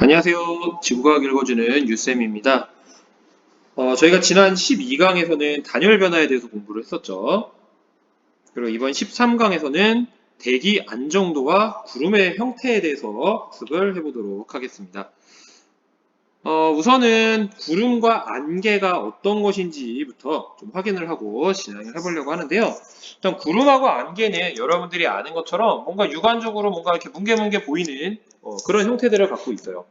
안녕하세요. 지구과학 읽어주는 유쌤입니다. 저희가 지난 12강에서는 단열 변화에 대해서 공부를 했었죠. 그리고 이번 13강에서는 대기 안정도와 구름의 형태에 대해서 학습을 해보도록 하겠습니다. 우선은 구름과 안개가 어떤 것인지부터 좀 확인을 하고 진행을 해보려고 하는데요. 일단 구름하고 안개는 여러분들이 아는 것처럼 뭔가 육안적으로 뭔가 이렇게 뭉게뭉게 보이는 그런 형태들을 갖고 있어요.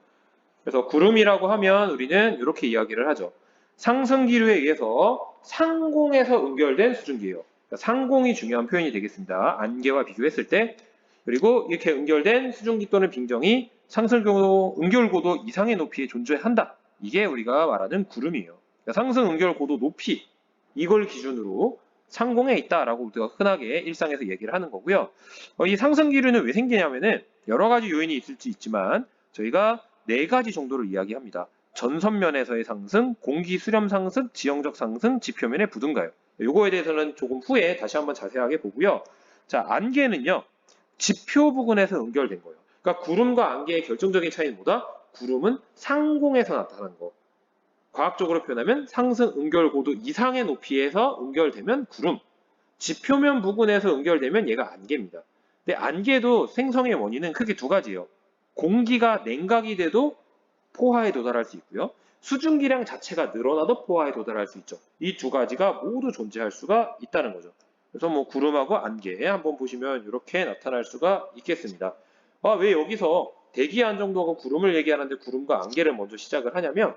그래서 구름이라고 하면 우리는 이렇게 이야기를 하죠. 상승기류에 의해서 상공에서 응결된 수증기예요. 그러니까 상공이 중요한 표현이 되겠습니다. 안개와 비교했을 때. 그리고 이렇게 응결된 수증기 또는 빙정이 응결고도 이상의 높이에 존재한다. 이게 우리가 말하는 구름이에요. 그러니까 상승 응결고도 높이 이걸 기준으로 상공에 있다라고 우리가 흔하게 일상에서 얘기를 하는 거고요. 이 상승기류는 왜 생기냐면은 여러 가지 요인이 있을지 있지만 저희가 네 가지 정도를 이야기합니다. 전선면에서의 상승, 공기 수렴 상승, 지형적 상승, 지표면의 부등가요. 요거에 대해서는 조금 후에 다시 한번 자세하게 보고요. 자, 안개는요. 지표 부근에서 응결된 거예요. 그러니까 구름과 안개의 결정적인 차이는 뭐다? 구름은 상공에서 나타나는 거. 과학적으로 표현하면 상승 응결고도 이상의 높이에서 응결되면 구름. 지표면 부근에서 응결되면 얘가 안개입니다. 근데 안개도 생성의 원인은 크게 두 가지예요. 공기가 냉각이 돼도 포화에 도달할 수 있고요. 수증기량 자체가 늘어나도 포화에 도달할 수 있죠. 이 두 가지가 모두 존재할 수가 있다는 거죠. 그래서 뭐 구름하고 안개 한번 보시면 이렇게 나타날 수가 있겠습니다. 왜 여기서 대기 안정도하고 구름을 얘기하는데 구름과 안개를 먼저 시작을 하냐면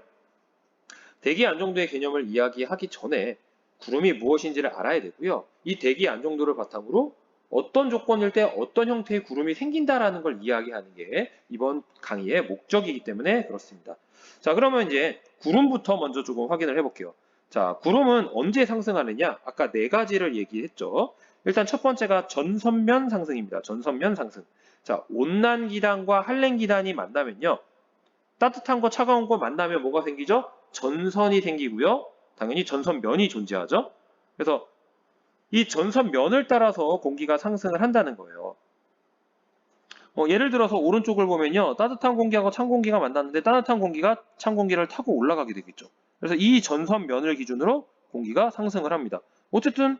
대기 안정도의 개념을 이야기하기 전에 구름이 무엇인지를 알아야 되고요. 이 대기 안정도를 바탕으로 어떤 조건일 때 어떤 형태의 구름이 생긴다라는 걸 이야기하는 게 이번 강의의 목적이기 때문에 그렇습니다. 자, 그러면 이제 구름부터 먼저 조금 확인을 해볼게요. 자, 구름은 언제 상승하느냐? 아까 네 가지를 얘기했죠. 일단 첫 번째가 전선면 상승입니다. 전선면 상승. 자, 온난 기단과 한랭 기단이 만나면요. 따뜻한 거 차가운 거 만나면 뭐가 생기죠? 전선이 생기고요. 당연히 전선면이 존재하죠. 그래서 이 전선면을 따라서 공기가 상승을 한다는 거예요. 예를 들어서 오른쪽을 보면요. 따뜻한 공기하고 찬 공기가 만났는데 따뜻한 공기가 찬 공기를 타고 올라가게 되겠죠. 그래서 이 전선면을 기준으로 공기가 상승을 합니다. 어쨌든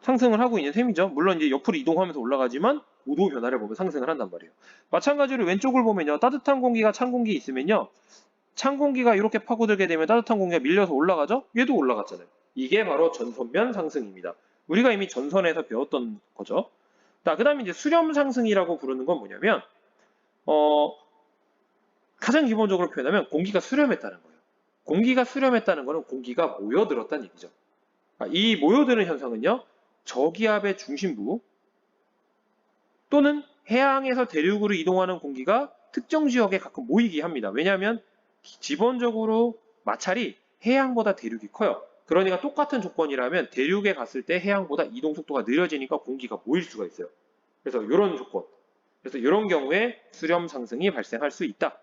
상승을 하고 있는 셈이죠. 물론 이제 옆으로 이동하면서 올라가지만 온도 변화를 보면 상승을 한단 말이에요. 마찬가지로 왼쪽을 보면요. 따뜻한 공기가 찬 공기 있으면요. 찬 공기가 이렇게 파고들게 되면 따뜻한 공기가 밀려서 올라가죠? 얘도 올라갔잖아요. 이게 바로 전선면 상승입니다. 우리가 이미 전선에서 배웠던 거죠. 자, 그 다음에 이제 수렴 상승이라고 부르는 건 뭐냐면, 가장 기본적으로 표현하면 공기가 수렴했다는 거예요. 공기가 수렴했다는 거는 공기가 모여들었다는 얘기죠. 이 모여드는 현상은요, 저기압의 중심부 또는 해양에서 대륙으로 이동하는 공기가 특정 지역에 가끔 모이게 합니다. 왜냐하면 기본적으로 마찰이 해양보다 대륙이 커요. 그러니까 똑같은 조건이라면 대륙에 갔을 때 해양보다 이동 속도가 느려지니까 공기가 모일 수가 있어요. 그래서 이런 조건. 그래서 이런 경우에 수렴 상승이 발생할 수 있다.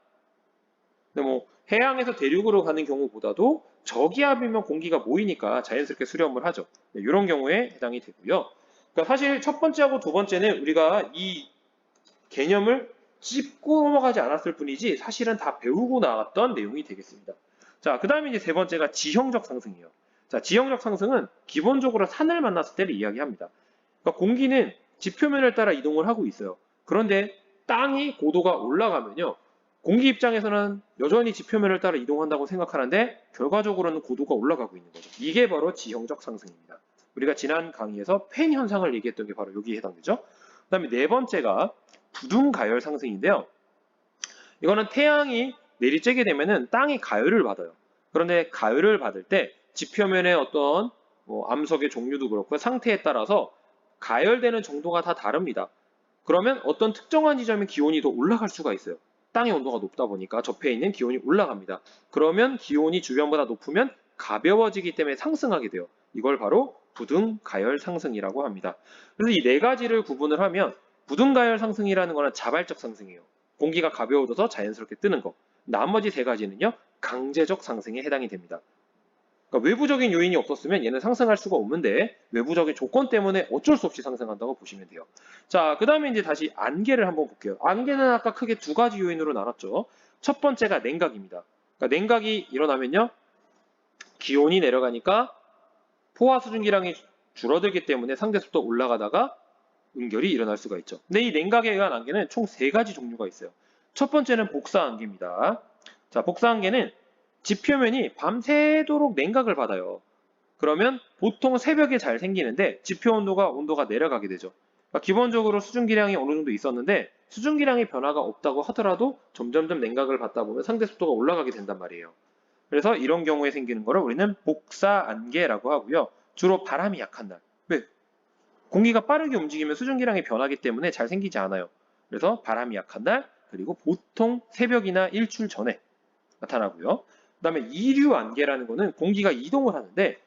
근데 뭐 해양에서 대륙으로 가는 경우보다도 저기압이면 공기가 모이니까 자연스럽게 수렴을 하죠. 이런 경우에 해당이 되고요. 그러니까 사실 첫 번째하고 두 번째는 우리가 이 개념을 짚고 넘어가지 않았을 뿐이지 사실은 다 배우고 나왔던 내용이 되겠습니다. 자, 그 다음에 이제 세 번째가 지형적 상승이에요. 자, 지형적 상승은 기본적으로 산을 만났을 때를 이야기합니다. 그러니까 공기는 지표면을 따라 이동을 하고 있어요. 그런데 땅이 고도가 올라가면요. 공기 입장에서는 여전히 지표면을 따라 이동한다고 생각하는데 결과적으로는 고도가 올라가고 있는 거죠. 이게 바로 지형적 상승입니다. 우리가 지난 강의에서 팬 현상을 얘기했던 게 바로 여기에 해당되죠. 그 다음에 네 번째가 부둥 가열 상승인데요. 이거는 태양이 내리쬐게 되면은 땅이 가열을 받아요. 그런데 가열을 받을 때 지표면의 어떤 암석의 종류도 그렇고 상태에 따라서 가열되는 정도가 다 다릅니다. 그러면 어떤 특정한 지점의 기온이 더 올라갈 수가 있어요. 땅의 온도가 높다 보니까 접해 있는 기온이 올라갑니다. 그러면 기온이 주변보다 높으면 가벼워지기 때문에 상승하게 돼요. 이걸 바로 부둥 가열 상승이라고 합니다. 그래서 이 네 가지를 구분을 하면 부둥 가열 상승이라는 거는 자발적 상승이에요. 공기가 가벼워져서 자연스럽게 뜨는 거. 나머지 세 가지는요, 강제적 상승에 해당이 됩니다. 그러니까 외부적인 요인이 없었으면 얘는 상승할 수가 없는데 외부적인 조건 때문에 어쩔 수 없이 상승한다고 보시면 돼요. 자, 그 다음에 이제 다시 안개를 한번 볼게요. 안개는 아까 크게 두 가지 요인으로 나눴죠. 첫 번째가 냉각입니다. 그러니까 냉각이 일어나면요. 기온이 내려가니까 포화 수증기량이 줄어들기 때문에 상대 습도 올라가다가 응결이 일어날 수가 있죠. 근데 이 냉각에 의한 안개는 총 세 가지 종류가 있어요. 첫 번째는 복사 안개입니다. 자, 복사 안개는 지표면이 밤새도록 냉각을 받아요. 그러면 보통 새벽에 잘 생기는데 지표 온도가 내려가게 되죠. 그러니까 기본적으로 수증기량이 어느 정도 있었는데 수증기량의 변화가 없다고 하더라도 점점점 냉각을 받다 보면 상대 습도가 올라가게 된단 말이에요. 그래서 이런 경우에 생기는 거를 우리는 복사 안개라고 하고요. 주로 바람이 약한 날. 왜? 공기가 빠르게 움직이면 수증기량이 변하기 때문에 잘 생기지 않아요. 그래서 바람이 약한 날, 그리고 보통 새벽이나 일출 전에 나타나고요. 그 다음에 이류 안개라는 거는 공기가 이동을 하는데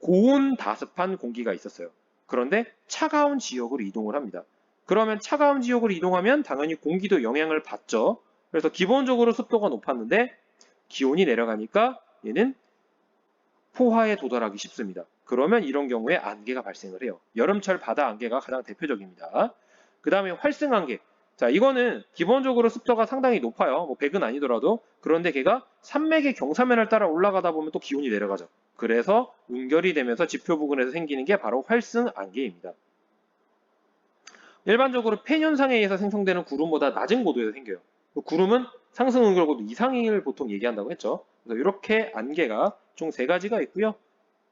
고온 다습한 공기가 있었어요. 그런데 차가운 지역으로 이동을 합니다. 그러면 차가운 지역으로 이동하면 당연히 공기도 영향을 받죠. 그래서 기본적으로 습도가 높았는데 기온이 내려가니까 얘는 포화에 도달하기 쉽습니다. 그러면 이런 경우에 안개가 발생을 해요. 여름철 바다 안개가 가장 대표적입니다. 그 다음에 활승 안개. 자, 이거는 기본적으로 습도가 상당히 높아요. 뭐 100은 아니더라도. 그런데 걔가 산맥의 경사면을 따라 올라가다 보면 또 기온이 내려가죠. 그래서 응결이 되면서 지표 부근에서 생기는 게 바로 활승 안개입니다. 일반적으로 팬 현상에 의해서 생성되는 구름보다 낮은 고도에서 생겨요. 구름은 상승 응결고도 이상을 보통 얘기한다고 했죠. 그래서 이렇게 안개가 총 세 가지가 있고요.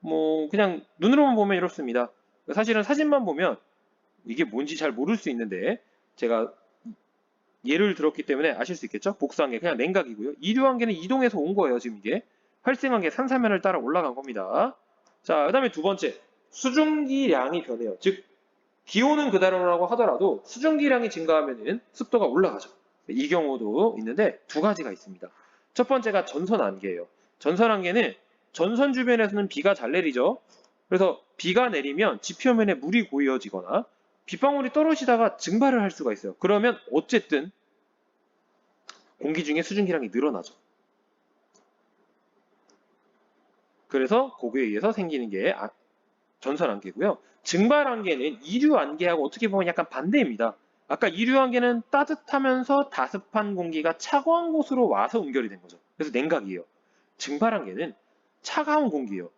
뭐 그냥 눈으로만 보면 이렇습니다. 사실은 사진만 보면 이게 뭔지 잘 모를 수 있는데 제가 예를 들었기 때문에 아실 수 있겠죠? 복사한개 그냥 냉각이고요. 이류한개는 이동해서 온 거예요. 지금 이게 활성한개 산사면을 따라 올라간 겁니다. 자, 그 다음에 두 번째 수증기량이 변해요. 즉 기온은 그대로라고 하더라도 수증기량이 증가하면 습도가 올라가죠. 이 경우도 있는데 두 가지가 있습니다. 첫 번째가 전선 안개예요. 전선 안개는 전선 주변에서는 비가 잘 내리죠. 그래서 비가 내리면 지표면에 물이 고여지거나 빗방울이 떨어지다가 증발을 할 수가 있어요. 그러면 어쨌든 공기 중에 수증기량이 늘어나죠. 그래서 거기에 의해서 생기는 게 전선 안개고요. 증발 안개는 이류 안개하고 어떻게 보면 약간 반대입니다. 아까 이류 안개는 따뜻하면서 다습한 공기가 차가운 곳으로 와서 응결이 된 거죠. 그래서 냉각이에요. 증발 안개는 차가운 공기예요.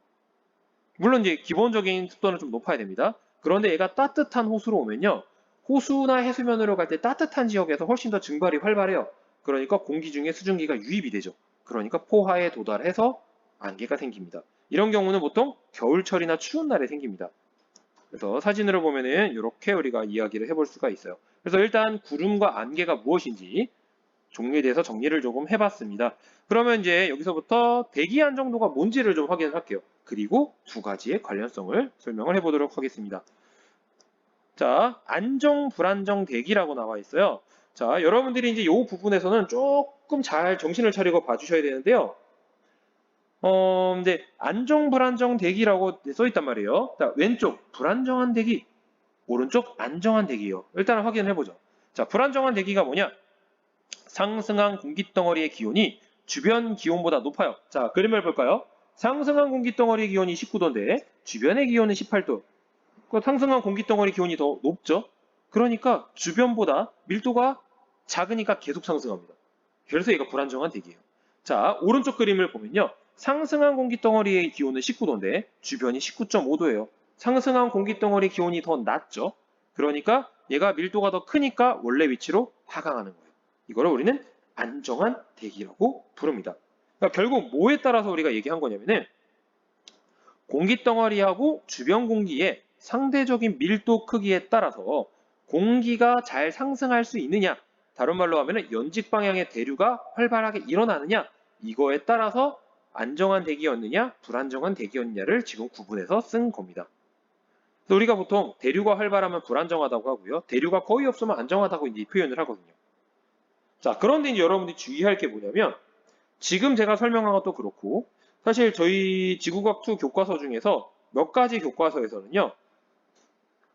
물론 이제 기본적인 습도는 좀 높아야 됩니다. 그런데 얘가 따뜻한 호수로 오면요. 호수나 해수면으로 갈 때 따뜻한 지역에서 훨씬 더 증발이 활발해요. 그러니까 공기 중에 수증기가 유입이 되죠. 그러니까 포화에 도달해서 안개가 생깁니다. 이런 경우는 보통 겨울철이나 추운 날에 생깁니다. 그래서 사진으로 보면은 이렇게 우리가 이야기를 해볼 수가 있어요. 그래서 일단 구름과 안개가 무엇인지 종류에 대해서 정리를 조금 해봤습니다. 그러면 이제 여기서부터 대기 안정도가 뭔지를 좀 확인을 할게요. 그리고 두 가지의 관련성을 설명을 해보도록 하겠습니다. 자, 안정, 불안정, 대기라고 나와 있어요. 자, 여러분들이 이제 이 부분에서는 조금 잘 정신을 차리고 봐주셔야 되는데요. 근데 안정, 불안정, 대기라고 써 있단 말이에요. 자, 왼쪽 불안정한 대기, 오른쪽 안정한 대기요. 일단 확인을 해보죠. 자, 불안정한 대기가 뭐냐? 상승한 공기덩어리의 기온이 주변 기온보다 높아요. 자, 그림을 볼까요? 상승한 공기덩어리 기온이 19도인데 주변의 기온은 18도. 그 상승한 공기덩어리 기온이 더 높죠? 그러니까 주변보다 밀도가 작으니까 계속 상승합니다. 그래서 얘가 불안정한 대기예요. 자, 오른쪽 그림을 보면요. 상승한 공기덩어리의 기온은 19도인데 주변이 19.5도예요. 상승한 공기덩어리 기온이 더 낮죠? 그러니까 얘가 밀도가 더 크니까 원래 위치로 하강하는 거예요. 이거를 우리는 안정한 대기라고 부릅니다. 그러니까 결국 뭐에 따라서 우리가 얘기한 거냐면은 공기덩어리하고 주변 공기의 상대적인 밀도 크기에 따라서 공기가 잘 상승할 수 있느냐, 다른 말로 하면 연직 방향의 대류가 활발하게 일어나느냐, 이거에 따라서 안정한 대기였느냐, 불안정한 대기였느냐를 지금 구분해서 쓴 겁니다. 우리가 보통 대류가 활발하면 불안정하다고 하고요. 대류가 거의 없으면 안정하다고 이제 표현을 하거든요. 자, 그런데 이제 여러분들이 주의할 게 뭐냐면 지금 제가 설명한 것도 그렇고 사실 저희 지구과학2 교과서 중에서 몇 가지 교과서에서는요.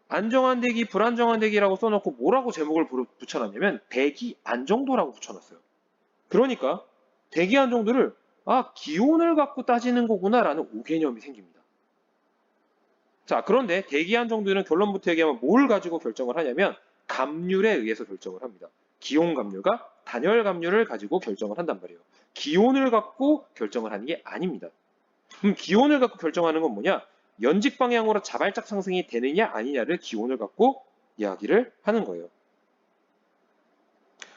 안정한 대기, 불안정한 대기라고 써놓고 뭐라고 제목을 붙여놨냐면 대기 안정도라고 붙여놨어요. 그러니까 대기 안정도를 아, 기온을 갖고 따지는 거구나라는 오개념이 생깁니다. 자, 그런데 대기한 정도는 결론부터 얘기하면 뭘 가지고 결정을 하냐면 감률에 의해서 결정을 합니다. 기온 감률과 단열 감률을 가지고 결정을 한단 말이에요. 기온을 갖고 결정을 하는 게 아닙니다. 그럼 기온을 갖고 결정하는 건 뭐냐? 연직 방향으로 자발적 상승이 되느냐 아니냐를 기온을 갖고 이야기를 하는 거예요.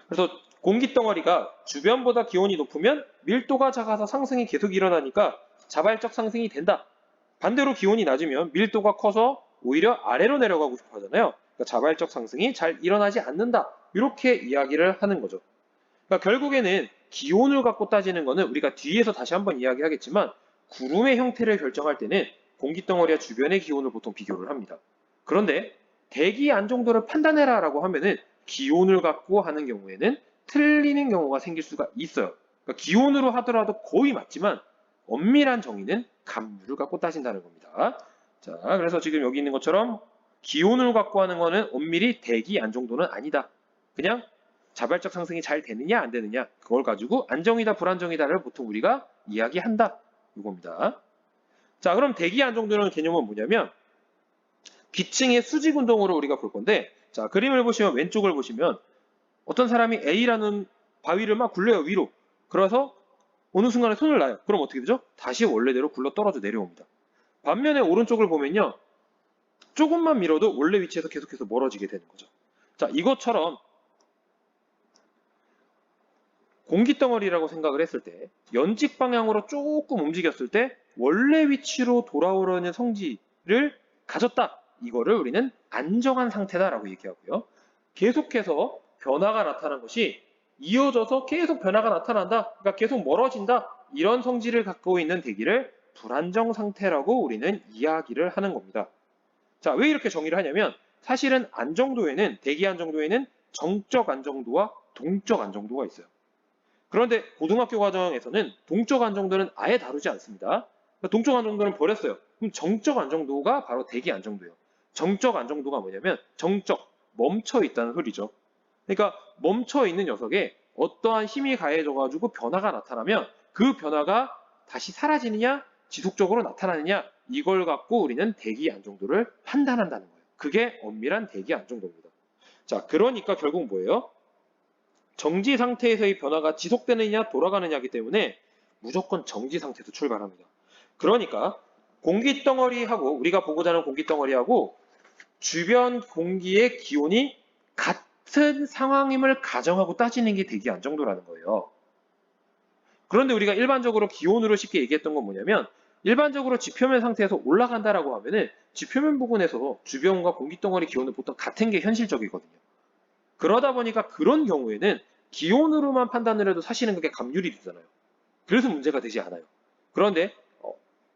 그래서 공기 덩어리가 주변보다 기온이 높으면 밀도가 작아서 상승이 계속 일어나니까 자발적 상승이 된다. 반대로 기온이 낮으면 밀도가 커서 오히려 아래로 내려가고 싶어 하잖아요. 그러니까 자발적 상승이 잘 일어나지 않는다. 이렇게 이야기를 하는 거죠. 그러니까 결국에는 기온을 갖고 따지는 거는 우리가 뒤에서 다시 한번 이야기하겠지만 구름의 형태를 결정할 때는 공기덩어리와 주변의 기온을 보통 비교를 합니다. 그런데 대기 안정도를 판단해라 라고 하면은 기온을 갖고 하는 경우에는 틀리는 경우가 생길 수가 있어요. 그러니까 기온으로 하더라도 거의 맞지만 엄밀한 정의는 감률을 갖고 따진다는 겁니다. 자, 그래서 지금 여기 있는 것처럼 기온을 갖고 하는 거는 엄밀히 대기 안정도는 아니다. 그냥 자발적 상승이 잘 되느냐 안 되느냐 그걸 가지고 안정이다 불안정이다를 보통 우리가 이야기한다. 이겁니다. 자, 그럼 대기 안정도라는 개념은 뭐냐면 기층의 수직 운동으로 우리가 볼 건데 자, 그림을 보시면 왼쪽을 보시면 어떤 사람이 A라는 바위를 막 굴려요 위로. 그래서 어느 순간에 손을 놔요. 그럼 어떻게 되죠? 다시 원래대로 굴러 떨어져 내려옵니다. 반면에 오른쪽을 보면요. 조금만 밀어도 원래 위치에서 계속해서 멀어지게 되는 거죠. 자, 이것처럼 공기덩어리라고 생각을 했을 때 연직 방향으로 조금 움직였을 때 원래 위치로 돌아오려는 성질을 가졌다. 이거를 우리는 안정한 상태다라고 얘기하고요. 계속해서 변화가 나타난 것이 이어져서 계속 변화가 나타난다. 그러니까 계속 멀어진다. 이런 성질을 갖고 있는 대기를 불안정 상태라고 우리는 이야기를 하는 겁니다. 자, 왜 이렇게 정의를 하냐면 사실은 안정도에는 대기 안정도에는 정적 안정도와 동적 안정도가 있어요. 그런데 고등학교 과정에서는 동적 안정도는 아예 다루지 않습니다. 동적 안정도는 버렸어요. 그럼 정적 안정도가 바로 대기 안정도예요. 정적 안정도가 뭐냐면 정적, 멈춰 있다는 소리죠. 그러니까 멈춰 있는 녀석에 어떠한 힘이 가해져가지고 변화가 나타나면 그 변화가 다시 사라지느냐, 지속적으로 나타나느냐 이걸 갖고 우리는 대기 안정도를 판단한다는 거예요. 그게 엄밀한 대기 안정도입니다. 자, 그러니까 결국 뭐예요? 정지 상태에서의 변화가 지속되느냐 돌아가느냐이기 때문에 무조건 정지 상태에서 출발합니다. 그러니까 공기덩어리하고 우리가 보고자 하는 공기덩어리하고 주변 공기의 기온이 같은 상황임을 가정하고 따지는 게 대기 안정도라는 거예요. 그런데 우리가 일반적으로 기온으로 쉽게 얘기했던 건 뭐냐면 일반적으로 지표면 상태에서 올라간다라고 하면은 지표면 부분에서 주변과 공기덩어리 기온은 보통 같은 게 현실적이거든요. 그러다 보니까 그런 경우에는 기온으로만 판단을 해도 사실은 그게 감률이 되잖아요. 그래서 문제가 되지 않아요. 그런데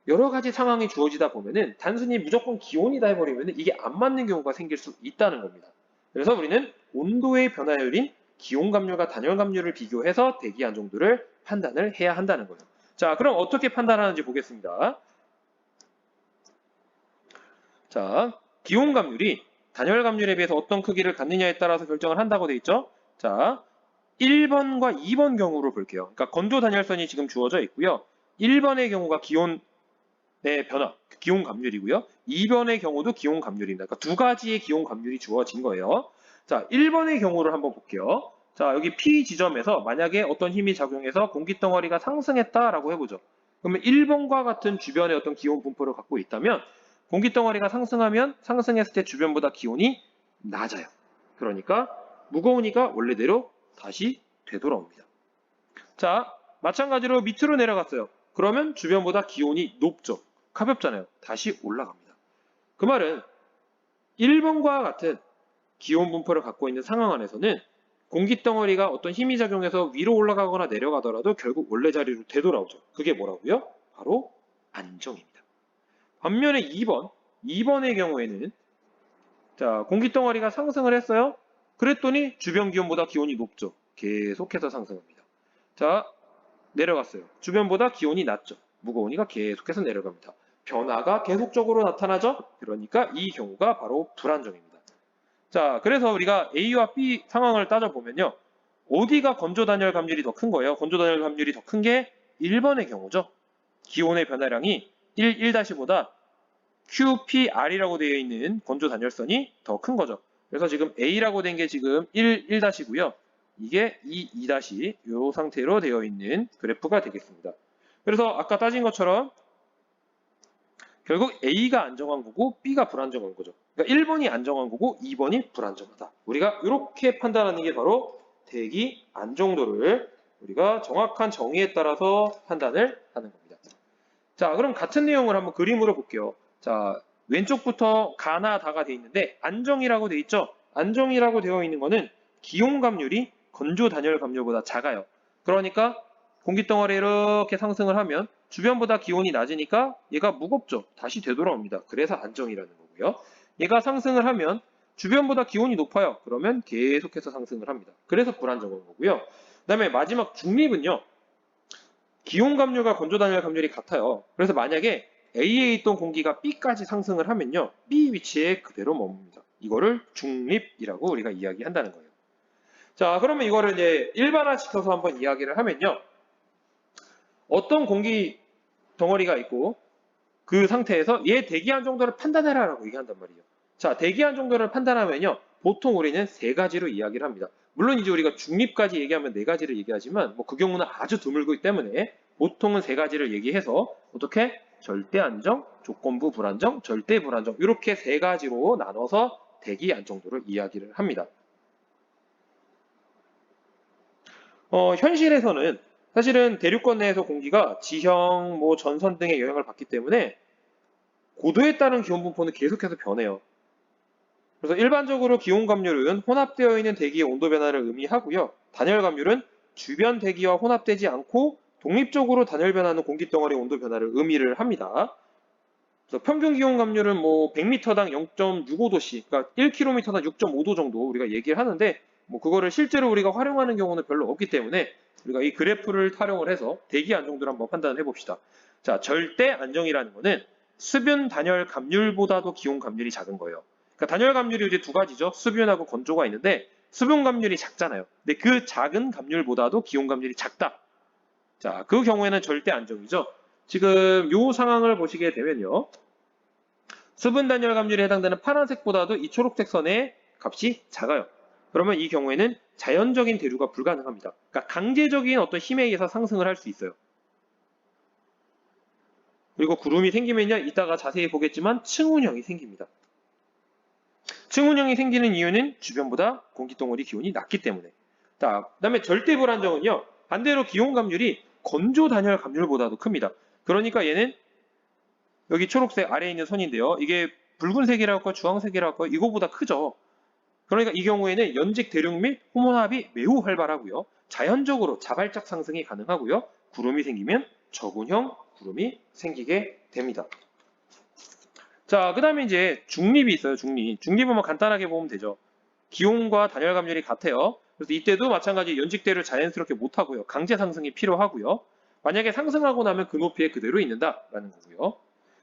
여러 가지 상황이 주어지다 보면은 단순히 무조건 기온이다 해버리면 이게 안 맞는 경우가 생길 수 있다는 겁니다. 그래서 우리는 온도의 변화율인 기온 감률과 단열 감률을 비교해서 대기 안정도를 판단을 해야 한다는 거예요. 자, 그럼 어떻게 판단하는지 보겠습니다. 자, 기온 감률이 단열 감률에 비해서 어떤 크기를 갖느냐에 따라서 결정을 한다고 돼 있죠. 자, 1번과 2번 경우로 볼게요. 그러니까 건조 단열선이 지금 주어져 있고요. 1번의 경우가 기온의 변화, 기온 감률이고요. 2번의 경우도 기온 감률입니다. 그러니까 두 가지의 기온 감률이 주어진 거예요. 자, 1번의 경우를 한번 볼게요. 자, 여기 P 지점에서 만약에 어떤 힘이 작용해서 공기덩어리가 상승했다라고 해보죠. 그러면 1번과 같은 주변의 어떤 기온 분포를 갖고 있다면 공기덩어리가 상승하면 상승했을 때 주변보다 기온이 낮아요. 그러니까 무거우니까 원래대로 다시 되돌아옵니다. 자, 마찬가지로 밑으로 내려갔어요. 그러면 주변보다 기온이 높죠. 가볍잖아요. 다시 올라갑니다. 그 말은 1번과 같은 기온 분포를 갖고 있는 상황 안에서는 공기덩어리가 어떤 힘이 작용해서 위로 올라가거나 내려가더라도 결국 원래 자리로 되돌아오죠. 그게 뭐라고요? 바로 안정입니다. 반면에 2번의 경우에는 자, 공기덩어리가 상승을 했어요. 그랬더니 주변 기온보다 기온이 높죠. 계속해서 상승합니다. 자, 내려갔어요. 주변보다 기온이 낮죠. 무거우니까 계속해서 내려갑니다. 변화가 계속적으로 나타나죠. 그러니까 이 경우가 바로 불안정입니다. 자, 그래서 우리가 A와 B 상황을 따져보면요. 어디가 건조 단열 감률이 더 큰 거예요? 건조 단열 감률이 더 큰 게 1번의 경우죠. 기온의 변화량이 1-보다 QPR이라고 되어 있는 건조 단열선이 더 큰 거죠. 그래서 지금 A라고 된 게 지금 1-고요. 이게 2-이 상태로 되어 있는 그래프가 되겠습니다. 그래서 아까 따진 것처럼 결국 A가 안정한 거고 B가 불안정한 거죠. 그러니까 1번이 안정한 거고 2번이 불안정하다. 우리가 이렇게 판단하는 게 바로 대기 안정도를 우리가 정확한 정의에 따라서 판단을 하는 겁니다. 자, 그럼 같은 내용을 한번 그림으로 볼게요. 자, 왼쪽부터 가나 다가 되어 있는데 안정이라고 되어 있죠? 안정이라고 되어 있는 거는 기온 감률이 건조 단열 감률보다 작아요. 그러니까 공기덩어리 이렇게 상승을 하면 주변보다 기온이 낮으니까 얘가 무겁죠. 다시 되돌아옵니다. 그래서 안정이라는 거고요. 얘가 상승을 하면 주변보다 기온이 높아요. 그러면 계속해서 상승을 합니다. 그래서 불안정한 거고요. 그 다음에 마지막 중립은요. 기온 감률과 건조 단열 감률이 같아요. 그래서 만약에 A에 있던 공기가 B까지 상승을 하면요. B 위치에 그대로 머뭅니다. 이거를 중립이라고 우리가 이야기한다는 거예요. 자, 그러면 이거를 이제 일반화시켜서 한번 이야기를 하면요. 어떤 공기 덩어리가 있고 그 상태에서 얘 대기한 정도를 판단해라라고 얘기한단 말이에요. 자, 대기한 정도를 판단하면요. 보통 우리는 세 가지로 이야기를 합니다. 물론 이제 우리가 중립까지 얘기하면 네 가지를 얘기하지만 뭐 그 경우는 아주 드물기 때문에 보통은 세 가지를 얘기해서 어떻게 절대 안정, 조건부 불안정, 절대 불안정 이렇게 세 가지로 나눠서 대기 안정도를 이야기를 합니다. 현실에서는 사실은 대륙권 내에서 공기가 지형, 뭐 전선 등의 영향을 받기 때문에 고도에 따른 기온 분포는 계속해서 변해요. 그래서 일반적으로 기온 감률은 혼합되어 있는 대기의 온도 변화를 의미하고요. 단열 감률은 주변 대기와 혼합되지 않고 독립적으로 단열 변하는 공기덩어리 온도 변화를 의미를 합니다. 그래서 평균 기온 감률은 뭐 100m당 0.65도씨, 그러니까 1km당 6.5도 정도 우리가 얘기를 하는데 뭐 그거를 실제로 우리가 활용하는 경우는 별로 없기 때문에 우리가 이 그래프를 활용을 해서 대기 안정도를 한번 판단을 해봅시다. 자, 절대 안정이라는 거는 수분 단열 감률보다도 기온 감률이 작은 거예요. 그러니까 단열 감률이 이제 두 가지죠. 수분하고 건조가 있는데 수분 감률이 작잖아요. 근데 그 작은 감률보다도 기온 감률이 작다. 자, 그 경우에는 절대 안정이죠. 지금 이 상황을 보시게 되면요. 수분 단열 감률에 해당되는 파란색보다도 이 초록색 선의 값이 작아요. 그러면 이 경우에는 자연적인 대류가 불가능합니다. 그러니까 강제적인 어떤 힘에 의해서 상승을 할 수 있어요. 그리고 구름이 생기면요. 이따가 자세히 보겠지만 층운형이 생깁니다. 층운형이 생기는 이유는 주변보다 공기덩어리 기온이 낮기 때문에. 자, 그다음에 절대 불안정은요. 반대로 기온 감률이 건조 단열 감률보다도 큽니다. 그러니까 얘는 여기 초록색 아래에 있는 선인데요. 이게 붉은색이라고 할까요? 주황색이라고 할까요? 이거보다 크죠. 그러니까 이 경우에는 연직 대륙 및 혼합이 매우 활발하고요. 자연적으로 자발적 상승이 가능하고요. 구름이 생기면 저군형 구름이 생기게 됩니다. 자, 그 다음에 이제 중립이 있어요. 중립은 뭐 간단하게 보면 되죠. 기온과 단열 감률이 같아요. 그래서 이때도 마찬가지 연직 대류를 자연스럽게 못하고요. 강제 상승이 필요하고요. 만약에 상승하고 나면 그 높이에 그대로 있는다라는 거고요.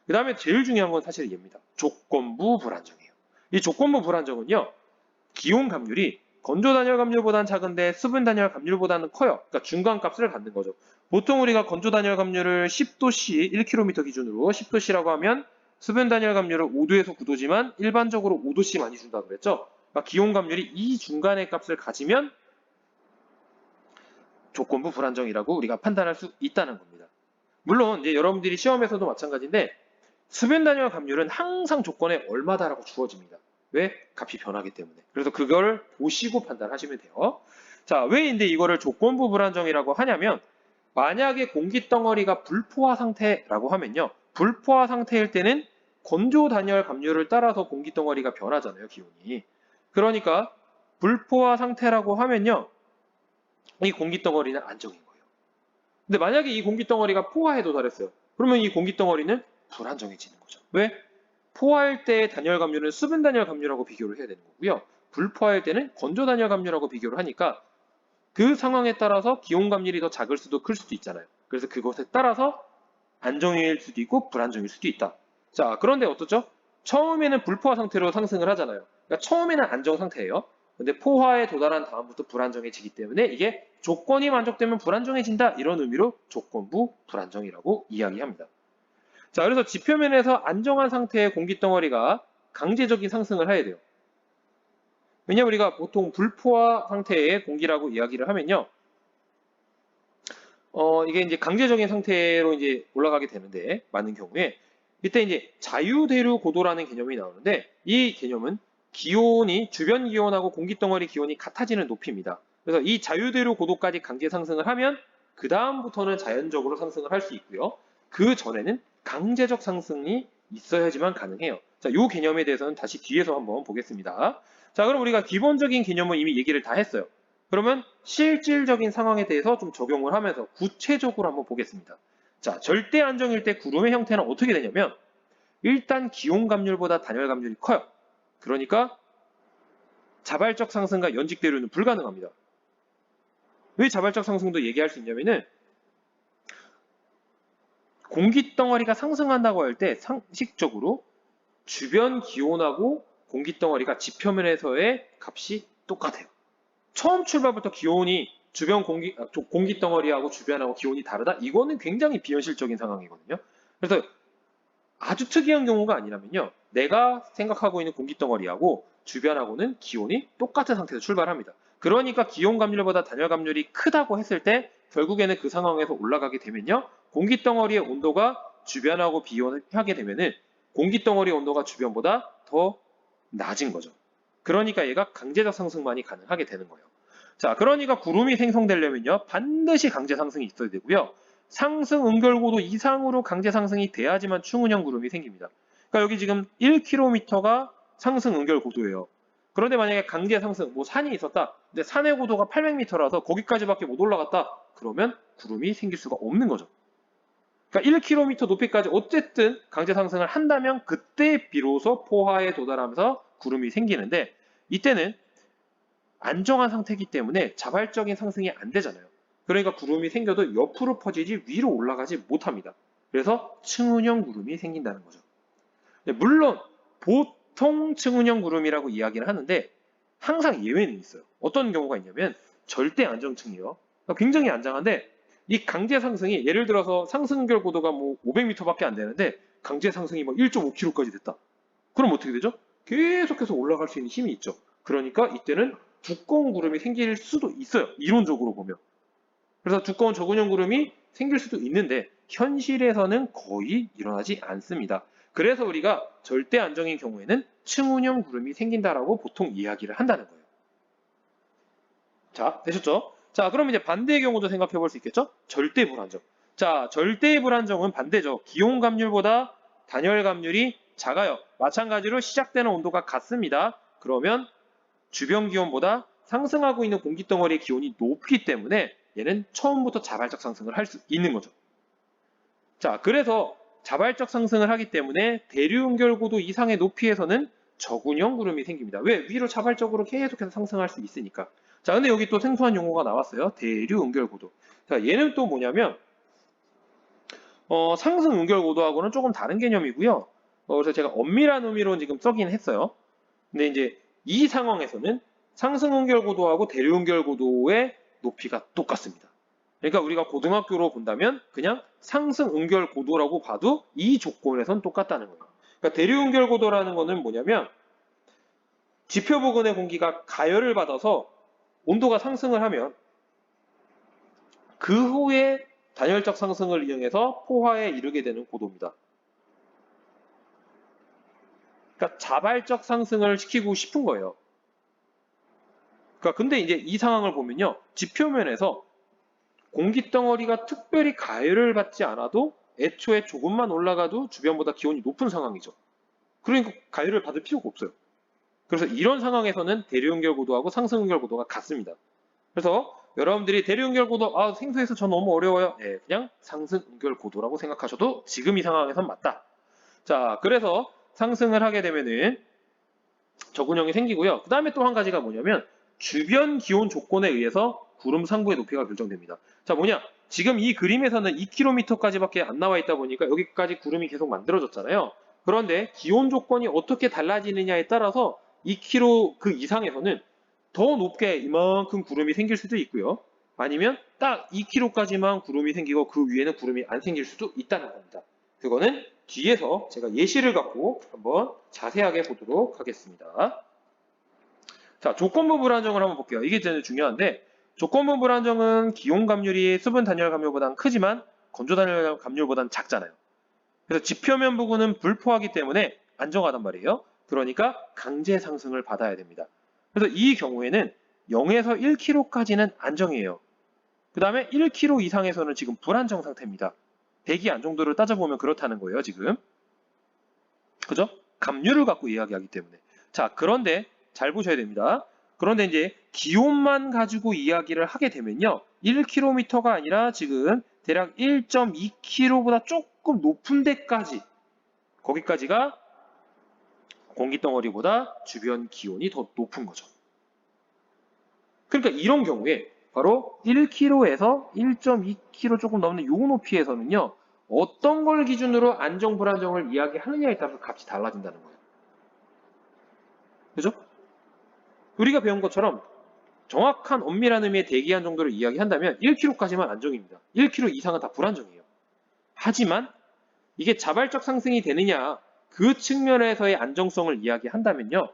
그 다음에 제일 중요한 건 사실 얘입니다. 조건부 불안정이에요. 이 조건부 불안정은요. 기온 감률이 건조 단열 감률보다는 작은데 수분 단열 감률보다는 커요. 그러니까 중간 값을 갖는 거죠. 보통 우리가 건조 단열 감률을 10도씨 1km 기준으로 10도씨라고 하면 수분 단열 감률은 5도에서 9도지만 일반적으로 5도씨 많이 준다고 그랬죠. 그러니까 기온 감률이 이 중간의 값을 가지면 조건부 불안정이라고 우리가 판단할 수 있다는 겁니다. 물론 이제 여러분들이 시험에서도 마찬가지인데 수분 단열 감률은 항상 조건에 얼마다라고 주어집니다. 왜? 값이 변하기 때문에. 그래서 그걸 보시고 판단하시면 돼요. 자, 왜 근데 이거를 조건부 불안정이라고 하냐면 만약에 공기덩어리가 불포화 상태라고 하면요. 불포화 상태일 때는 건조 단열 감률을 따라서 공기덩어리가 변하잖아요. 기온이. 그러니까 불포화 상태라고 하면요. 이 공기덩어리는 안정인 거예요. 근데 만약에 이 공기덩어리가 포화에 도달했어요. 그러면 이 공기덩어리는 불안정해지는 거죠. 왜? 포화할 때의 단열 감률은 수분 단열 감률하고 비교를 해야 되는 거고요. 불포화할 때는 건조 단열 감률하고 비교를 하니까 그 상황에 따라서 기온 감률이 더 작을 수도 클 수도 있잖아요. 그래서 그것에 따라서 안정일 수도 있고 불안정일 수도 있다. 자, 그런데 어떻죠? 처음에는 불포화 상태로 상승을 하잖아요. 그러니까 처음에는 안정 상태예요. 근데 포화에 도달한 다음부터 불안정해지기 때문에 이게 조건이 만족되면 불안정해진다. 이런 의미로 조건부 불안정이라고 이야기합니다. 자, 그래서 지표면에서 안정한 상태의 공기덩어리가 강제적인 상승을 해야 돼요. 왜냐면 우리가 보통 불포화 상태의 공기라고 이야기를 하면요. 이게 이제 강제적인 상태로 이제 올라가게 되는데, 많은 경우에, 이때 이제 자유대류 고도라는 개념이 나오는데, 이 개념은 기온이, 주변 기온하고 공기덩어리 기온이 같아지는 높이입니다. 그래서 이 자유대류 고도까지 강제 상승을 하면, 그 다음부터는 자연적으로 상승을 할 수 있고요. 그 전에는 강제적 상승이 있어야지만 가능해요. 자, 이 개념에 대해서는 다시 뒤에서 한번 보겠습니다. 자, 그럼 우리가 기본적인 개념은 이미 얘기를 다 했어요. 그러면 실질적인 상황에 대해서 좀 적용을 하면서 구체적으로 한번 보겠습니다. 자, 절대 안정일 때 구름의 형태는 어떻게 되냐면 일단 기온 감률보다 단열 감률이 커요. 그러니까 자발적 상승과 연직 대류는 불가능합니다. 왜 자발적 상승도 얘기할 수 있냐면은 공기덩어리가 상승한다고 할 때 상식적으로 주변 기온하고 공기덩어리가 지표면에서의 값이 똑같아요. 처음 출발부터 기온이 주변 공기덩어리하고 주변하고 기온이 다르다? 이거는 굉장히 비현실적인 상황이거든요. 그래서 아주 특이한 경우가 아니라면요. 내가 생각하고 있는 공기덩어리하고 주변하고는 기온이 똑같은 상태에서 출발합니다. 그러니까 기온 감률보다 단열 감률이 크다고 했을 때 결국에는 그 상황에서 올라가게 되면요. 공기덩어리의 온도가 주변하고 비교하게 되면은 공기덩어리의 온도가 주변보다 더 낮은 거죠. 그러니까 얘가 강제적 상승만이 가능하게 되는 거예요. 자, 그러니까 구름이 생성되려면요. 반드시 강제 상승이 있어야 되고요. 상승 응결고도 이상으로 강제 상승이 돼야지만 충운형 구름이 생깁니다. 그러니까 여기 지금 1km가 상승 응결고도예요. 그런데 만약에 강제 상승, 뭐 산이 있었다. 근데 산의 고도가 800m라서 거기까지밖에 못 올라갔다. 그러면 구름이 생길 수가 없는 거죠. 그러니까 1km 높이까지 어쨌든 강제 상승을 한다면 그때 비로소 포화에 도달하면서 구름이 생기는데 이때는 안정한 상태이기 때문에 자발적인 상승이 안 되잖아요. 그러니까 구름이 생겨도 옆으로 퍼지지 위로 올라가지 못합니다. 그래서 층운형 구름이 생긴다는 거죠. 물론 보통 층운형 구름이라고 이야기를 하는데 항상 예외는 있어요. 어떤 경우가 있냐면 절대 안정층이에요. 그러니까 굉장히 안정한데 이 강제 상승이 예를 들어서 상승결 고도가 뭐 500m밖에 안 되는데 강제 상승이 막 1.5km까지 됐다. 그럼 어떻게 되죠? 계속해서 올라갈 수 있는 힘이 있죠. 그러니까 이때는 두꺼운 구름이 생길 수도 있어요. 이론적으로 보면. 그래서 두꺼운 저근형 구름이 생길 수도 있는데 현실에서는 거의 일어나지 않습니다. 그래서 우리가 절대 안정인 경우에는 층운형 구름이 생긴다라고 보통 이야기를 한다는 거예요. 자, 되셨죠? 자, 그럼 이제 반대의 경우도 생각해 볼 수 있겠죠? 절대 불안정. 자, 절대 불안정은 반대죠. 기온 감률보다 단열 감률이 작아요. 마찬가지로 시작되는 온도가 같습니다. 그러면 주변 기온보다 상승하고 있는 공기덩어리의 기온이 높기 때문에 얘는 처음부터 자발적 상승을 할 수 있는 거죠. 자, 그래서 자발적 상승을 하기 때문에 대류응결고도 이상의 높이에서는 저군형 구름이 생깁니다. 왜? 위로 자발적으로 계속해서 상승할 수 있으니까. 자, 근데 여기 또 생소한 용어가 나왔어요. 대류응결고도. 자, 얘는 또 뭐냐면 상승 응결고도하고는 조금 다른 개념이고요. 그래서 제가 엄밀한 의미로 지금 써긴 했어요. 근데 이제 이 상황에서는 상승 응결고도하고 대류 응결고도의 높이가 똑같습니다. 그러니까 우리가 고등학교로 본다면 그냥 상승 응결고도라고 봐도 이 조건에선 똑같다는 거예요. 그러니까 대류 응결고도라는 거는 뭐냐면 지표 부근의 공기가 가열을 받아서 온도가 상승을 하면 그 후에 단열적 상승을 이용해서 포화에 이르게 되는 고도입니다. 그러니까 자발적 상승을 시키고 싶은 거예요. 그러니까 근데 이제 이 상황을 보면요. 지표면에서 공기덩어리가 특별히 가열을 받지 않아도 애초에 조금만 올라가도 주변보다 기온이 높은 상황이죠. 그러니까 가열을 받을 필요가 없어요. 그래서 이런 상황에서는 대류응결고도하고 상승응결고도가 같습니다. 그래서 여러분들이 대류응결고도 생소해서 저 너무 어려워요. 네, 그냥 상승응결고도라고 생각하셔도 지금 이 상황에선 맞다. 자, 그래서 상승을 하게 되면은 저군형이 생기고요. 그 다음에 또 한 가지가 뭐냐면 주변 기온 조건에 의해서 구름 상부의 높이가 결정됩니다. 자, 뭐냐? 지금 이 그림에서는 2km까지밖에 안 나와 있다 보니까 여기까지 구름이 계속 만들어졌잖아요. 그런데 기온 조건이 어떻게 달라지느냐에 따라서 2km 그 이상에서는 더 높게 이만큼 구름이 생길 수도 있고요. 아니면 딱 2km까지만 구름이 생기고 그 위에는 구름이 안 생길 수도 있다는 겁니다. 그거는 뒤에서 제가 예시를 갖고 한번 자세하게 보도록 하겠습니다. 자, 조건부 불안정을 한번 볼게요. 이게 제일 중요한데 조건부 불안정은 기온 감률이 수분 단열 감률보다는 크지만 건조 단열 감률보다는 작잖아요. 그래서 지표면 부근은 불포하기 때문에 안정하단 말이에요. 그러니까 강제 상승을 받아야 됩니다. 그래서 이 경우에는 0에서 1km까지는 안정이에요. 그 다음에 1km 이상에서는 지금 불안정 상태입니다. 대기 안정도를 따져보면 그렇다는 거예요, 지금. 그죠? 감률을 갖고 이야기하기 때문에. 자, 그런데 잘 보셔야 됩니다. 그런데 이제 기온만 가지고 이야기를 하게 되면요. 1km가 아니라 지금 대략 1.2km보다 조금 높은 데까지, 거기까지가 공기덩어리보다 주변 기온이 더 높은 거죠. 그러니까 이런 경우에 바로 1km에서 1.2km 조금 넘는 요 높이에서는요. 어떤 걸 기준으로 안정 불안정을 이야기하느냐에 따라서 값이 달라진다는 거예요. 그죠? 우리가 배운 것처럼 정확한 엄밀한 의미의 대기한 정도를 이야기한다면 1km까지만 안정입니다. 1km 이상은 다 불안정이에요. 하지만 이게 자발적 상승이 되느냐 그 측면에서의 안정성을 이야기한다면요.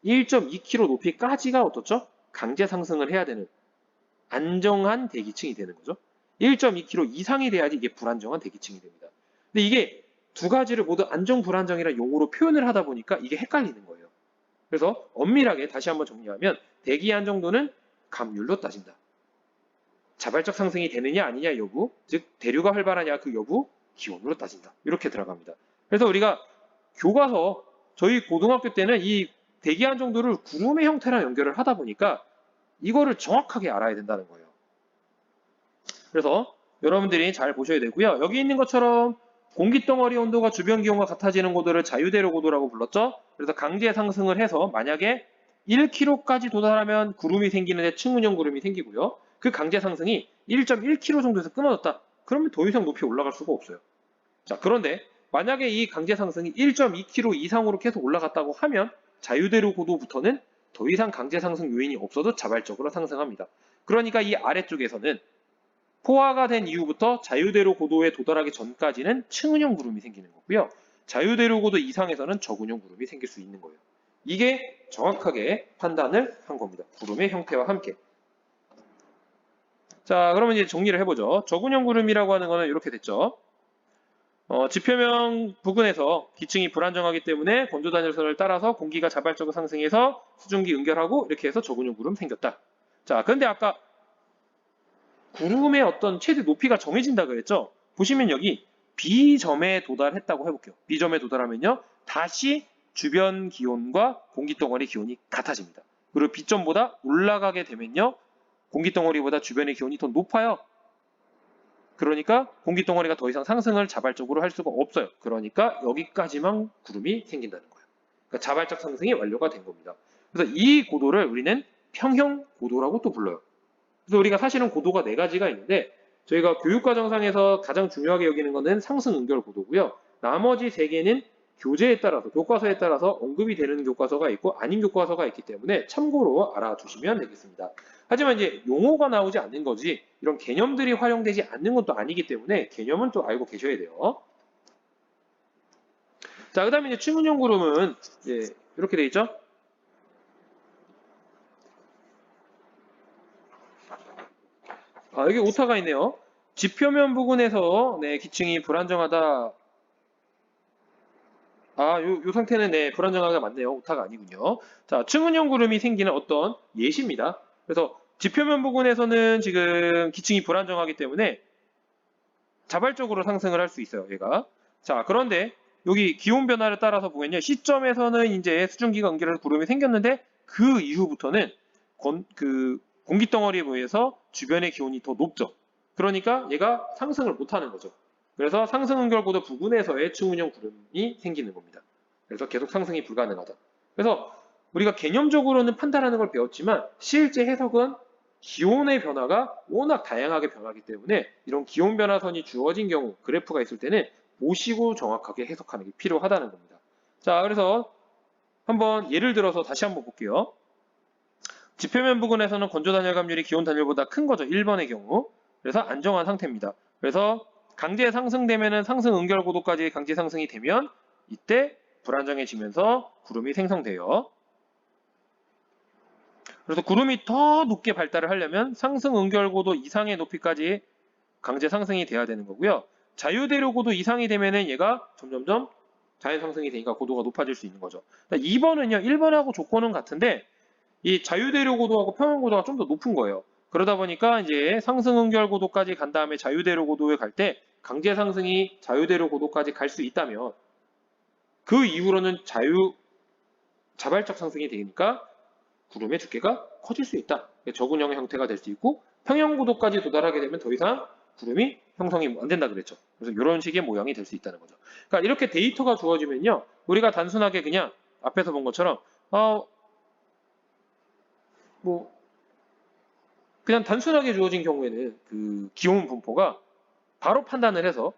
1.2km 높이까지가 어떻죠? 강제 상승을 해야 되는 안정한 대기층이 되는 거죠. 1.2km 이상이 돼야지 이게 불안정한 대기층이 됩니다. 근데 이게 두 가지를 모두 안정 불안정이라는 용어로 표현을 하다 보니까 이게 헷갈리는 거예요. 그래서 엄밀하게 다시 한번 정리하면 대기 안정도는 감률로 따진다. 자발적 상승이 되느냐 아니냐 여부, 즉 대류가 활발하냐 그 여부, 기온으로 따진다. 이렇게 들어갑니다. 그래서 우리가 교과서 저희 고등학교 때는 이 대기 안정도를 구름의 형태랑 연결을 하다 보니까 이거를 정확하게 알아야 된다는 거예요. 그래서 여러분들이 잘 보셔야 되고요. 여기 있는 것처럼 공기덩어리 온도가 주변 기온과 같아지는 고도를 자유대로 고도라고 불렀죠. 그래서 강제 상승을 해서 만약에 1km까지 도달하면 구름이 생기는데 층운형 구름이 생기고요. 그 강제 상승이 1.1km 정도에서 끊어졌다. 그러면 더 이상 높이 올라갈 수가 없어요. 자, 그런데 만약에 이 강제 상승이 1.2km 이상으로 계속 올라갔다고 하면 자유대로 고도부터는 더 이상 강제 상승 요인이 없어도 자발적으로 상승합니다. 그러니까 이 아래쪽에서는 포화가 된 이후부터 자유대로 고도에 도달하기 전까지는 층운형 구름이 생기는 거고요. 자유대로 고도 이상에서는 저군형 구름이 생길 수 있는 거예요. 이게 정확하게 판단을 한 겁니다. 구름의 형태와 함께. 자, 그러면 이제 정리를 해보죠. 저군형 구름이라고 하는 거는 이렇게 됐죠. 지표면 부근에서 기층이 불안정하기 때문에 건조 단열선을 따라서 공기가 자발적으로 상승해서 수증기 응결하고 이렇게 해서 저군형 구름 생겼다. 자, 그런데 아까 구름의 어떤 최대 높이가 정해진다 그랬죠? 보시면 여기 B점에 도달했다고 해볼게요. B점에 도달하면요. 다시 주변 기온과 공기덩어리 기온이 같아집니다. 그리고 B점보다 올라가게 되면요. 공기덩어리보다 주변의 기온이 더 높아요. 그러니까 공기덩어리가 더 이상 상승을 자발적으로 할 수가 없어요. 그러니까 여기까지만 구름이 생긴다는 거예요. 그러니까 자발적 상승이 완료가 된 겁니다. 그래서 이 고도를 우리는 평형 고도라고 또 불러요. 그래서 우리가 사실은 고도가 4가지가 있는데 저희가 교육과정상에서 가장 중요하게 여기는 것은 상승 응결 고도고요. 나머지 3개는 교재에 따라서 교과서에 따라서 언급이 되는 교과서가 있고 아닌 교과서가 있기 때문에 참고로 알아두시면 되겠습니다. 하지만 이제 용어가 나오지 않는 거지 이런 개념들이 활용되지 않는 것도 아니기 때문에 개념은 또 알고 계셔야 돼요. 자, 그 다음에 이제 층운형 구름은 이렇게 돼 있죠. 여기 오타가 있네요. 지표면 부근에서 기층이 불안정하다. 요 상태는 불안정하가 맞네요. 오타가 아니군요. 자, 층운형 구름이 생기는 어떤 예시입니다. 그래서 지표면 부근에서는 지금 기층이 불안정하기 때문에 자발적으로 상승을 할 수 있어요. 얘가. 자, 그런데 여기 기온 변화를 따라서 보면요. 시점에서는 이제 수증기가 응결해서 구름이 생겼는데 그 이후부터는 공기덩어리에 의해서 주변의 기온이 더 높죠. 그러니까 얘가 상승을 못하는 거죠. 그래서 상승응결고도 부근에서의 층운형 구름이 생기는 겁니다. 그래서 계속 상승이 불가능하다. 그래서 우리가 개념적으로는 판단하는 걸 배웠지만 실제 해석은 기온의 변화가 워낙 다양하게 변하기 때문에 이런 기온 변화선이 주어진 경우 그래프가 있을 때는 보시고 정확하게 해석하는 게 필요하다는 겁니다. 자, 그래서 한번 예를 들어서 다시 한번 볼게요. 지표면 부근에서는 건조 단열감률이 기온 단열보다 큰 거죠. 1번의 경우. 그래서 안정한 상태입니다. 그래서 강제 상승되면은 상승 응결고도까지 강제 상승이 되면 이때 불안정해지면서 구름이 생성돼요. 그래서 구름이 더 높게 발달을 하려면 상승 응결고도 이상의 높이까지 강제 상승이 돼야 되는 거고요. 자유대류고도 이상이 되면은 얘가 점점점 자연 상승이 되니까 고도가 높아질 수 있는 거죠. 2번은요, 1번하고 조건은 같은데 이 자유대류고도하고 평형고도가 좀 더 높은 거예요. 그러다 보니까 이제 상승 응결고도까지 간 다음에 자유대류고도에 갈 때 강제 상승이 자유대류고도까지 갈 수 있다면 그 이후로는 자발적 상승이 되니까 구름의 두께가 커질 수 있다. 저근형 형태가 될 수 있고 평형고도까지 도달하게 되면 더 이상 구름이 형성이 안 된다 그랬죠. 그래서 이런 식의 모양이 될 수 있다는 거죠. 그러니까 이렇게 데이터가 주어지면요, 우리가 단순하게 그냥 앞에서 본 것처럼 그냥 단순하게 주어진 경우에는 그 기온 분포가 바로 판단을 해서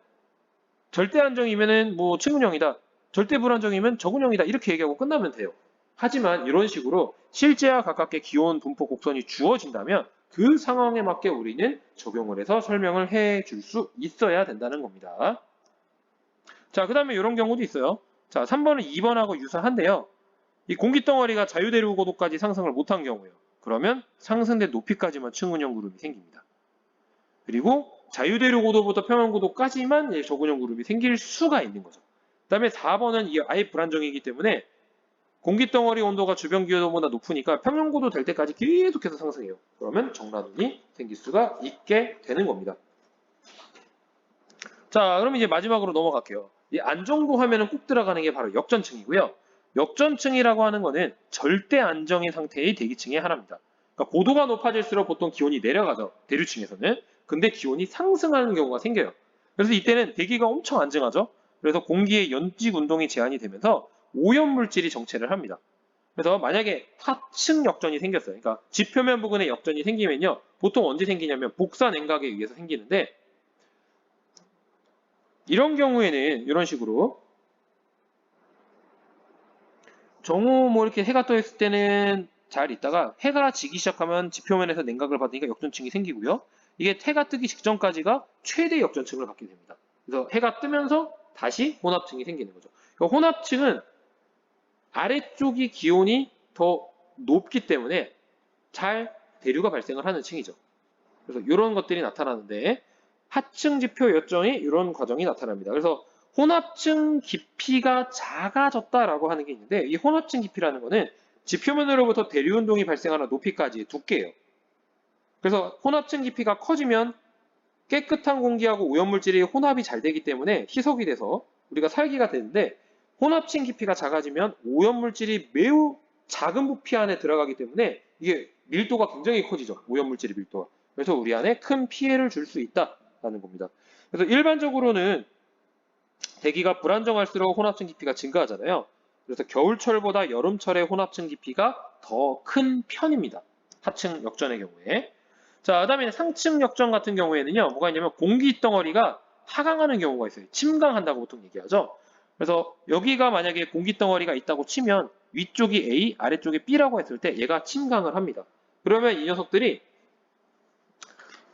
절대 안정이면은 측은형이다, 절대 불안정이면 저근형이다 이렇게 얘기하고 끝나면 돼요. 하지만 이런 식으로 실제와 가깝게 기온 분포 곡선이 주어진다면 그 상황에 맞게 우리는 적용을 해서 설명을 해줄 수 있어야 된다는 겁니다. 자, 그 다음에 이런 경우도 있어요. 자, 3번은 2번하고 유사한데요. 이 공기덩어리가 자유대류고도까지 상승을 못한 경우예요. 그러면 상승된 높이까지만 층은형 구름이 생깁니다. 그리고 자유대류고도부터 평형고도까지만 저근형 구름이 생길 수가 있는 거죠. 그 다음에 4번은 아예 불안정이기 때문에 공기덩어리 온도가 주변 기온보다 높으니까 평형고도 될 때까지 계속해서 상승해요. 그러면 정라눈이 생길 수가 있게 되는 겁니다. 자, 그럼 이제 마지막으로 넘어갈게요. 이 안정도 하면은 꼭 들어가는 게 바로 역전층이고요. 역전층이라고 하는 거는 절대 안정의 상태의 대기층의 하나입니다. 그러니까 고도가 높아질수록 보통 기온이 내려가죠. 대류층에서는. 근데 기온이 상승하는 경우가 생겨요. 그래서 이때는 대기가 엄청 안정하죠. 그래서 공기의 연직 운동이 제한이 되면서 오염물질이 정체를 합니다. 그래서 만약에 하층 역전이 생겼어요. 그러니까 지표면 부근에 역전이 생기면요, 보통 언제 생기냐면 복사 냉각에 의해서 생기는데, 이런 경우에는 이런 식으로 정오 이렇게 해가 떠 있을 때는 잘 있다가 해가 지기 시작하면 지표면에서 냉각을 받으니까 역전층이 생기고요. 이게 해가 뜨기 직전까지가 최대 역전층을 갖게 됩니다. 그래서 해가 뜨면서 다시 혼합층이 생기는 거죠. 그러니까 혼합층은 아래쪽이 기온이 더 높기 때문에 잘 대류가 발생을 하는 층이죠. 그래서 이런 것들이 나타나는데 하층 지표 역전이 이런 과정이 나타납니다. 그래서 혼합층 깊이가 작아졌다라고 하는 게 있는데, 이 혼합층 깊이라는 거는 지표면으로부터 대류 운동이 발생하는 높이까지의 두께예요. 그래서 혼합층 깊이가 커지면 깨끗한 공기하고 오염물질이 혼합이 잘 되기 때문에 희석이 돼서 우리가 살기가 되는데, 혼합층 깊이가 작아지면 오염물질이 매우 작은 부피 안에 들어가기 때문에 이게 밀도가 굉장히 커지죠. 오염물질의 밀도가. 그래서 우리 안에 큰 피해를 줄 수 있다라는 겁니다. 그래서 일반적으로는 대기가 불안정할수록 혼합층 깊이가 증가하잖아요. 그래서 겨울철보다 여름철의 혼합층 깊이가 더 큰 편입니다. 하층 역전의 경우에. 자, 그 다음에 상층 역전 같은 경우에는요, 뭐가 있냐면 공기덩어리가 하강하는 경우가 있어요. 침강한다고 보통 얘기하죠. 그래서 여기가 만약에 공기덩어리가 있다고 치면 위쪽이 A, 아래쪽이 B라고 했을 때 얘가 침강을 합니다. 그러면 이 녀석들이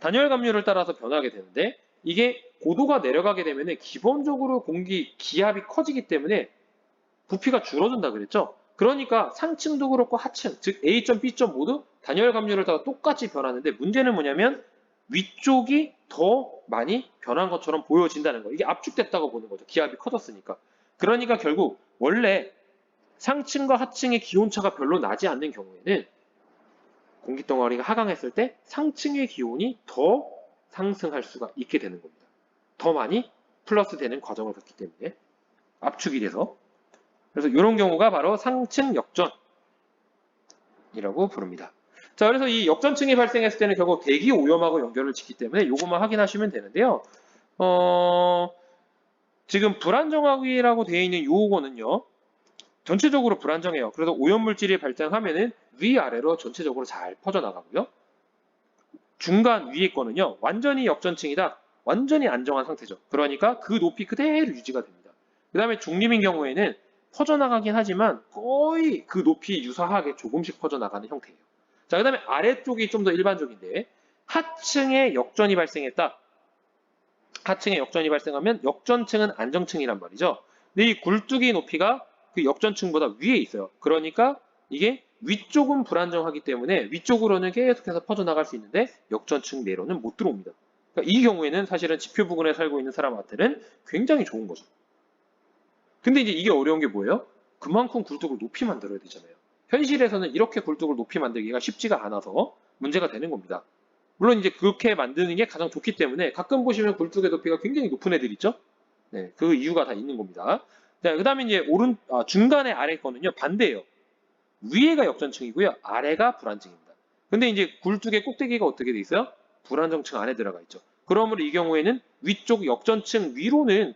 단열감률을 따라서 변하게 되는데, 이게 고도가 내려가게 되면 기본적으로 공기 기압이 커지기 때문에 부피가 줄어든다 그랬죠. 그러니까 상층도 그렇고 하층, 즉 A점, B점 모두 단열감률을 따라 똑같이 변하는데, 문제는 뭐냐면 위쪽이 더 많이 변한 것처럼 보여진다는 거예요. 이게 압축됐다고 보는 거죠. 기압이 커졌으니까. 그러니까 결국 원래 상층과 하층의 기온차가 별로 나지 않는 경우에는 공기덩어리가 하강했을 때 상층의 기온이 더 상승할 수가 있게 되는 겁니다. 더 많이 플러스 되는 과정을 겪기 때문에 압축이 돼서. 그래서 이런 경우가 바로 상층 역전이라고 부릅니다. 자, 그래서 이 역전층이 발생했을 때는 결국 대기 오염하고 연결을 짓기 때문에 이것만 확인하시면 되는데요. 지금 불안정하기라고 되어 있는 요거는요, 전체적으로 불안정해요. 그래서 오염물질이 발생하면은 위아래로 전체적으로 잘 퍼져나가고요. 중간 위에 거는요, 완전히 역전층이다. 완전히 안정한 상태죠. 그러니까 그 높이 그대로 유지가 됩니다. 그 다음에 중립인 경우에는 퍼져나가긴 하지만 거의 그 높이 유사하게 조금씩 퍼져나가는 형태예요. 자, 그 다음에 아래쪽이 좀 더 일반적인데 하층에 역전이 발생했다. 하층에 역전이 발생하면 역전층은 안정층이란 말이죠. 근데 이 굴뚝의 높이가 그 역전층보다 위에 있어요. 그러니까 이게 위쪽은 불안정하기 때문에 위쪽으로는 계속해서 퍼져나갈 수 있는데 역전층 내로는 못 들어옵니다. 그러니까 이 경우에는 사실은 지표 부근에 살고 있는 사람한테는 굉장히 좋은 거죠. 근데 이제 이게 어려운 게 뭐예요? 그만큼 굴뚝을 높이 만들어야 되잖아요. 현실에서는 이렇게 굴뚝을 높이 만들기가 쉽지가 않아서 문제가 되는 겁니다. 물론 이제 그렇게 만드는 게 가장 좋기 때문에 가끔 보시면 굴뚝의 높이가 굉장히 높은 애들 있죠? 네, 그 이유가 다 있는 겁니다. 자, 그 다음에 이제 중간에 아래 거는요, 반대예요. 위에가 역전층이고요, 아래가 불안층입니다. 근데 이제 굴뚝의 꼭대기가 어떻게 돼 있어요? 불안정층 안에 들어가 있죠. 그러므로 이 경우에는 위쪽 역전층 위로는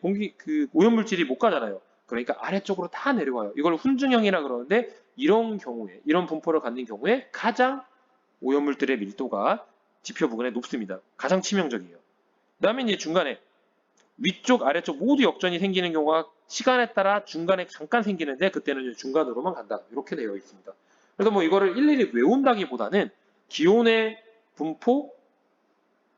오염물질이 못 가잖아요. 그러니까 아래쪽으로 다 내려와요. 이걸 훈증형이라 그러는데 이런 경우에, 이런 분포를 갖는 경우에 가장 오염물질의 밀도가 지표 부근에 높습니다. 가장 치명적이에요. 그 다음에 이제 중간에 위쪽, 아래쪽 모두 역전이 생기는 경우가 시간에 따라 중간에 잠깐 생기는데 그때는 중간으로만 간다. 이렇게 되어 있습니다. 그래서 뭐 이거를 일일이 외운다기보다는 기온의 분포,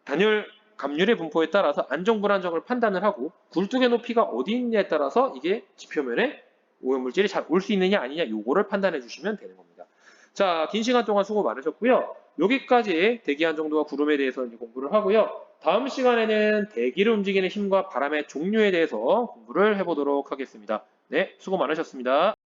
단열 감률의 분포에 따라서 안정 불안정을 판단을 하고 굴뚝의 높이가 어디 있느냐에 따라서 이게 지표면에 오염물질이 잘 올 수 있느냐 아니냐 요거를 판단해 주시면 되는 겁니다. 자, 긴 시간 동안 수고 많으셨고요. 여기까지 대기한 정도와 구름에 대해서 이제 공부를 하고요. 다음 시간에는 대기를 움직이는 힘과 바람의 종류에 대해서 공부를 해보도록 하겠습니다. 네, 수고 많으셨습니다.